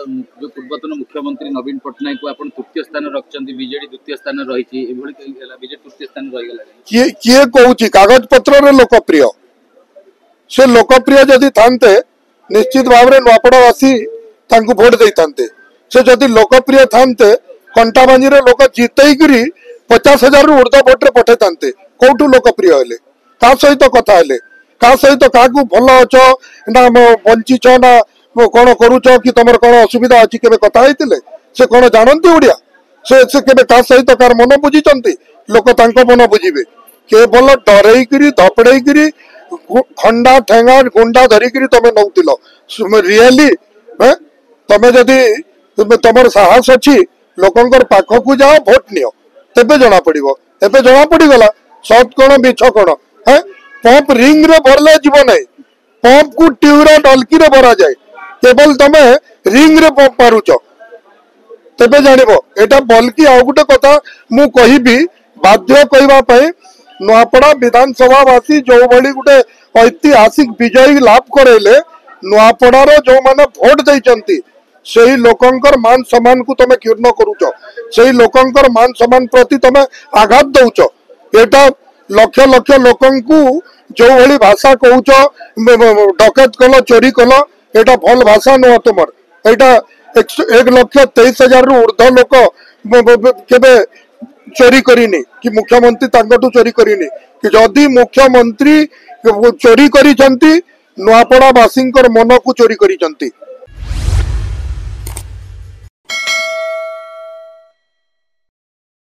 जो पूर्वतन मुख्यमंत्री नवीन पट्टनायक को आपण तृतीय स्थान रखचंदी बीजेडी द्वितीय स्थान रही एभली बीजेडी तृतीय स्थान रही गला किए कहूची कागज पत्र रे लोकप्रिय से लोकप्रिय जदि थांते निश्चित भाव में नुआपड़ावासी तांको भोट दे थांते से जदि लोकप्रिय थांते कंटाबांजी रे लोक जितैकरी 50,000 रु ऊर्ध्व भोट रे पठे थांते कोठू लोकप्रिय हेले का सहित कथा हेले का सहित काकू भल अछ ना बंचिछ ना कौन करूच कि तुम कौन असुविधा अच्छी केबे कथा होइतिले से कौन जानती ओडिया से केबे का सहित कार मन बुझीचंती लोक तांको मन बुझीबे केवल डरैकरी धपड़ैकरी खंडा ठेंगा गुंडा धरिकरी तमे नौतिलो रियली तमे जदि तुमर साहस अच्छी लोकंकर पाखकू जाओ भोट नियो तेबे जना पड़िबो एबे जना पड़ी गला सत कोन बिछ कोन है पंप रिंग रे भरले जीव नै पंप को ट्यूरा डलकी रे भरा जाए केवल तमे रिंग रे पंप मारुच तेबे जानिबो एटा बल्कि आउ गुटे कथा मु कहिबी बाध्य कहबा पई नुआपड़ा विधानसभावासी जो भली गुटे ऐतिहासिक विजय लाभ करेले नुआपड़ार जो माने भोट देइचंती सेही लोकंकर मान सम्मान को तमे क्षुण्ण करूच सेही लोकंकर मान सम्मान प्रति तमे आघात दउच एटा लक्ष लक्ष लोकंकु जो भली भाषा कहूच डकैत कल चोरी कल एटा भल भाषा नुह तुमर एटा 1,23,000 रु ऊर्ध्व लोक केबे चोरी करिनी कि मुख्यमंत्री तांगटू चोरी करिनी कि जदि मुख्यमंत्री चोरी करिसंती नुआपड़ा वासींकर मन को चोरी करिसंती।